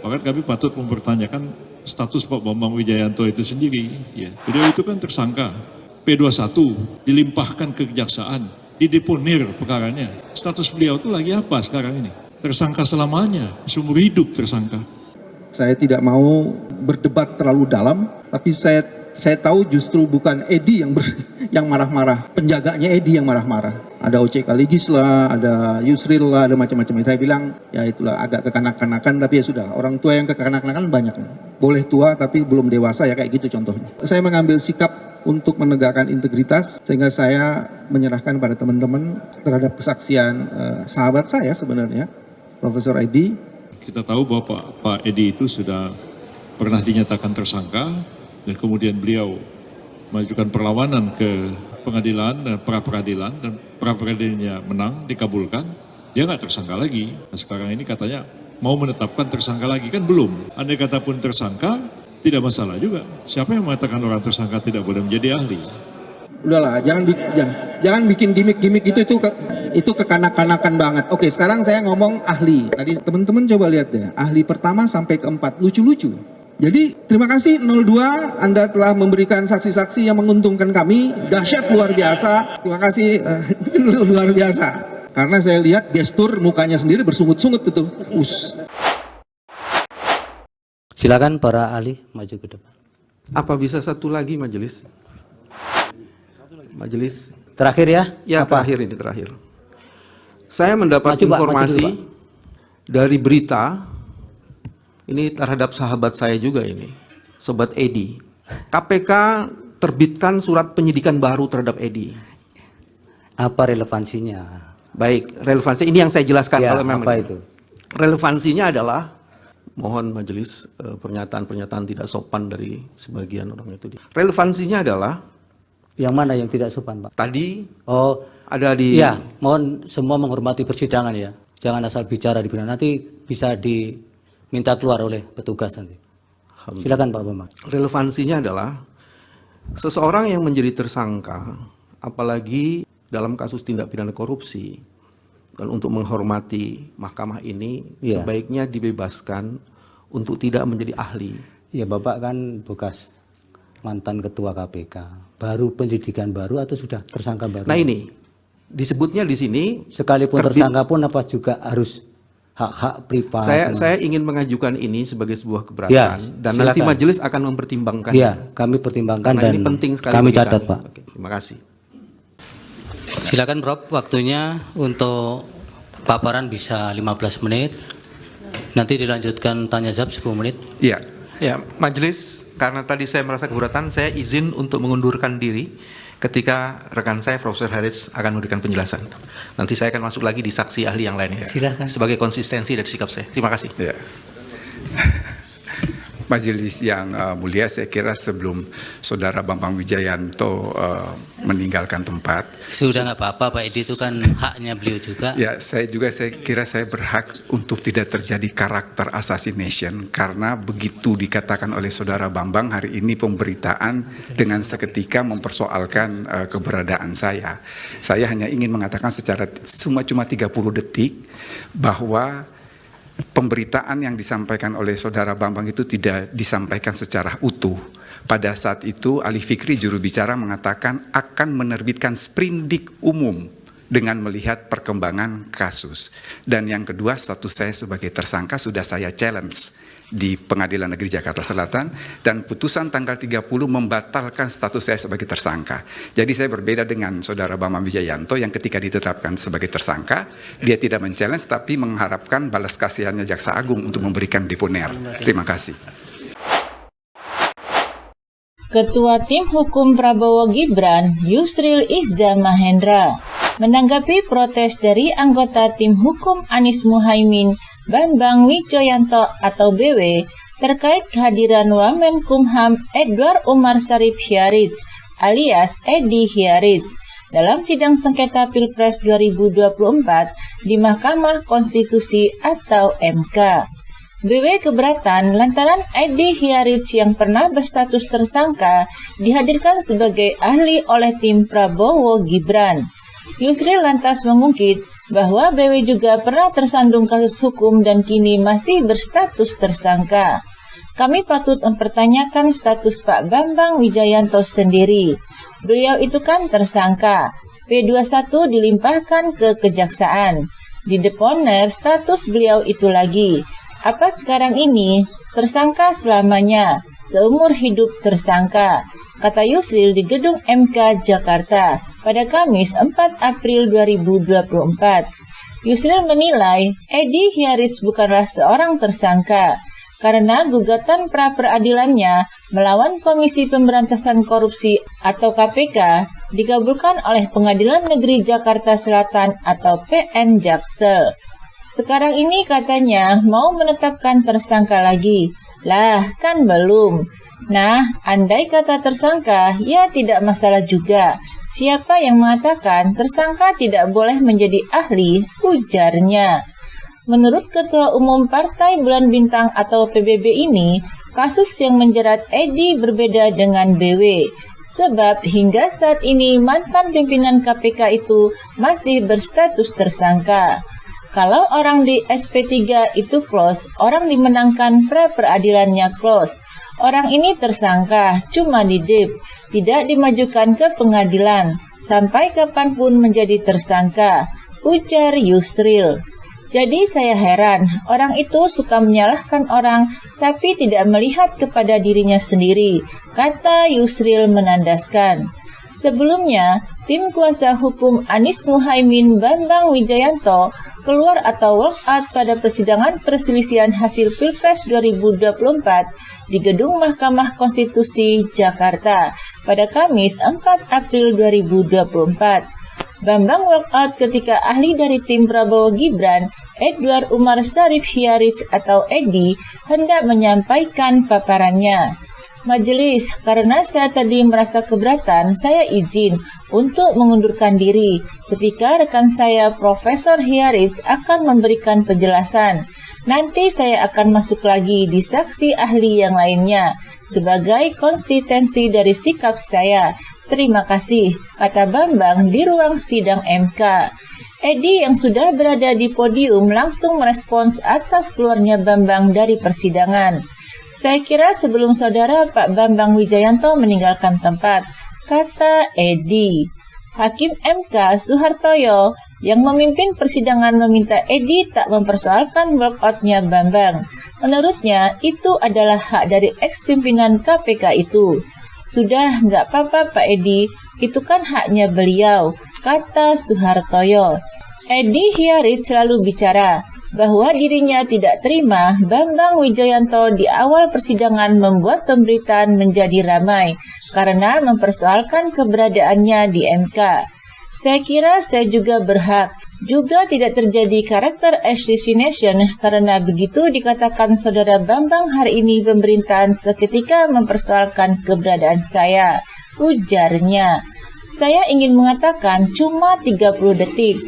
Bahkan kami patut mempertanyakan status Pak Bambang Wijayanto itu sendiri. Ya. Beliau itu kan tersangka P21, dilimpahkan ke kejaksaan, dideponir perkaranya. Status beliau itu lagi apa sekarang ini? Tersangka selamanya, seumur hidup tersangka. Saya tidak mau berdebat terlalu dalam, tapi saya tahu justru bukan Edi yang marah-marah, penjaganya Edi yang marah-marah. Ada OC Kaligis lah, ada Yusril lah, ada macam-macam. Saya bilang ya itulah agak kekanak-kanakan, tapi ya sudah. Orang tua yang kekanak-kanakan banyak. Boleh tua tapi belum dewasa ya, kayak gitu contohnya. Saya mengambil sikap untuk menegakkan integritas, sehingga saya menyerahkan pada teman-teman terhadap kesaksian sahabat saya sebenarnya, Profesor Edi. Kita tahu bahwa Pak Edi itu sudah pernah dinyatakan tersangka dan kemudian beliau mengajukan perlawanan ke pengadilan dan pra-peradilan, dan pra-peradilannya menang, dikabulkan. Dia nggak tersangka lagi. Nah, sekarang ini katanya mau menetapkan tersangka lagi, kan belum. Andai kata pun tersangka, tidak masalah juga. Siapa yang mengatakan orang tersangka tidak boleh menjadi ahli? Udahlah, jangan bikin gimmick-gimmick itu kekanak-kanakan banget. Oke, sekarang saya ngomong ahli. Tadi teman-teman coba lihat deh, ahli pertama sampai keempat lucu-lucu. Jadi terima kasih 02, Anda telah memberikan saksi-saksi yang menguntungkan kami, dahsyat luar biasa. Terima kasih luar biasa. Karena saya lihat gestur mukanya sendiri bersungut-sungut itu. Silakan para ahli maju ke depan. Apa bisa satu lagi majelis? Majelis Terakhir ya? ya Apa? terakhir. Saya mendapat Maju, Pak, informasi maju dulu, dari berita ini terhadap sahabat saya juga ini, Sobat Edi. KPK terbitkan surat penyidikan baru terhadap Edi. Apa relevansinya? Baik, relevansi ini yang saya jelaskan. Ya, kalau memang apa itu? Relevansinya adalah, mohon majelis pernyataan-pernyataan tidak sopan dari sebagian orang itu. Relevansinya adalah Yang mana yang tidak sopan, Pak? tadi Oh, ada di iya, mohon semua menghormati persidangan ya. Jangan asal bicara di benar. Nanti bisa diminta keluar oleh petugas nanti. Silakan Pak Bambang. relevansinya adalah seseorang yang menjadi tersangka, apalagi dalam kasus tindak pidana korupsi, dan untuk menghormati mahkamah ini, Iya. sebaiknya dibebaskan untuk tidak menjadi ahli. Ya, Bapak kan bekas mantan ketua KPK. Baru pendidikan baru atau sudah tersangka baru? Nah ini disebutnya di sini, Sekalipun tersangka pun apa juga harus hak-hak privat? saya ingin mengajukan ini sebagai sebuah keberatan, Ya, dan nanti silakan. majelis akan mempertimbangkan. Iya, kami pertimbangkan Karena dan ini penting sekali kami bagi catat, kami. Pak. Oke, terima kasih. Silakan Prof, waktunya untuk paparan bisa 15 menit. Nanti dilanjutkan tanya jawab 10 menit. Ya, majelis, karena tadi saya merasa keberatan, saya izin untuk mengundurkan diri ketika rekan saya Profesor Haritz akan memberikan penjelasan. Nanti saya akan masuk lagi di saksi ahli yang lainnya. Silakan. Sebagai konsistensi dari sikap saya. Terima kasih. Ya. Majelis yang mulia, saya kira sebelum Saudara Bambang Wijayanto meninggalkan tempat, Sudah nggak apa-apa Pak Edi, itu kan haknya beliau juga. ya saya kira saya berhak untuk tidak terjadi karakter assassination, karena begitu dikatakan oleh Saudara Bambang hari ini pemberitaan dengan seketika mempersoalkan keberadaan saya. Saya hanya ingin mengatakan secara cuma 30 detik bahwa pemberitaan yang disampaikan oleh Saudara Bambang itu tidak disampaikan secara utuh. Pada saat itu Ali Fikri juru bicara mengatakan akan menerbitkan sprindik umum dengan melihat perkembangan kasus. Dan yang kedua, status saya sebagai tersangka sudah saya challenge di Pengadilan Negeri Jakarta Selatan, dan putusan tanggal 30 membatalkan status saya sebagai tersangka. Jadi saya berbeda dengan Saudara Bambang Wijayanto yang ketika ditetapkan sebagai tersangka, dia tidak men-challenge tapi mengharapkan balas kasihannya Jaksa Agung untuk memberikan deponer. Terima kasih. Ketua Tim Hukum Prabowo Gibran, Yusril Iza Mahendra, menanggapi protes dari anggota Tim Hukum Anies Muhaimin, Bambang Wijoyanto atau BW, terkait kehadiran Wamenkumham Edward Umar Sharif Hyaritz alias Edi Hyaritz dalam sidang sengketa Pilpres 2024 di Mahkamah Konstitusi atau MK. BW keberatan lantaran Edi Hyaritz yang pernah berstatus tersangka dihadirkan sebagai ahli oleh tim Prabowo Gibran. Yusril lantas mengungkit bahwa BW juga pernah tersandung kasus hukum dan kini masih berstatus tersangka. Kami patut mempertanyakan status Pak Bambang Wijayanto sendiri. Beliau itu kan tersangka. P21 dilimpahkan ke kejaksaan. Di deponer status beliau itu lagi. Apa sekarang ini tersangka selamanya, seumur hidup tersangka, kata Yusril di gedung MK Jakarta pada Kamis 4 April 2024. Yusril menilai Edi Hiaris bukanlah seorang tersangka karena gugatan pra-peradilannya melawan Komisi Pemberantasan Korupsi atau KPK dikabulkan oleh Pengadilan Negeri Jakarta Selatan atau PN Jaksel. Sekarang ini katanya mau menetapkan tersangka lagi. Lah, kan belum. Nah, andai kata tersangka, ya tidak masalah juga. Siapa yang mengatakan tersangka tidak boleh menjadi ahli, ujarnya. Menurut Ketua Umum Partai Bulan Bintang atau PBB ini, kasus yang menjerat Edi berbeda dengan BW. Sebab hingga saat ini mantan pimpinan KPK itu masih berstatus tersangka. Kalau orang di SP3 itu close, orang dimenangkan pra-peradilannya close. Orang ini tersangka, cuma didip, tidak dimajukan ke pengadilan, sampai kapanpun menjadi tersangka, ujar Yusril. Jadi saya heran, orang itu suka menyalahkan orang, tapi tidak melihat kepada dirinya sendiri, kata Yusril menandaskan. Sebelumnya, tim kuasa hukum Anies Muhaimin Bambang Wijayanto keluar atau walk out pada persidangan perselisihan hasil Pilpres 2024 di Gedung Mahkamah Konstitusi Jakarta pada Kamis 4 April 2024. Bambang walk out ketika ahli dari tim Prabowo Gibran, Edward Umar Syarif Hiaris atau Edi, hendak menyampaikan paparannya. Majelis, karena saya tadi merasa keberatan, saya izin untuk mengundurkan diri ketika rekan saya Profesor Hiaris akan memberikan penjelasan. Nanti saya akan masuk lagi di saksi ahli yang lainnya sebagai konsistensi dari sikap saya. Terima kasih, kata Bambang di ruang sidang MK. Edi yang sudah berada di podium langsung merespons atas keluarnya Bambang dari persidangan. Saya kira sebelum saudara Pak Bambang Wijayanto meninggalkan tempat, kata Edi. Hakim MK Suhartoyo yang memimpin persidangan meminta Edi tak mempersoalkan walkout-nya Bambang. Menurutnya itu adalah hak dari ex-pimpinan KPK itu. Sudah nggak apa-apa Pak Edi, itu kan haknya beliau, kata Suhartoyo. Edi Hiaris selalu bicara bahwa dirinya tidak terima Bambang Wijayanto di awal persidangan membuat pemberitaan menjadi ramai karena mempersoalkan keberadaannya di MK. Saya kira saya juga berhak. Juga tidak terjadi karakter assassination karena begitu dikatakan saudara Bambang hari ini pemerintahan seketika mempersoalkan keberadaan saya, ujarnya. Saya ingin mengatakan cuma 30 detik.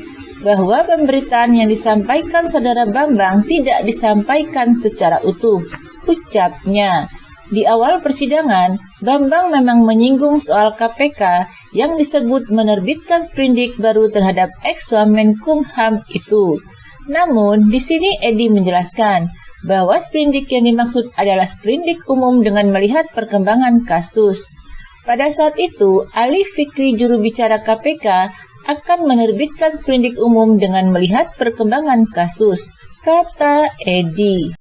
Bahwa pemberitaan yang disampaikan saudara Bambang tidak disampaikan secara utuh, ucapnya. Di awal persidangan, Bambang memang menyinggung soal KPK yang disebut menerbitkan sprindik baru terhadap ex-Wamenkumham itu. Namun, di sini Edi menjelaskan bahwa sprindik yang dimaksud adalah sprindik umum dengan melihat perkembangan kasus. Pada saat itu, Ali Fikri juru bicara KPK akan menerbitkan sprindik umum dengan melihat perkembangan kasus, kata Edi.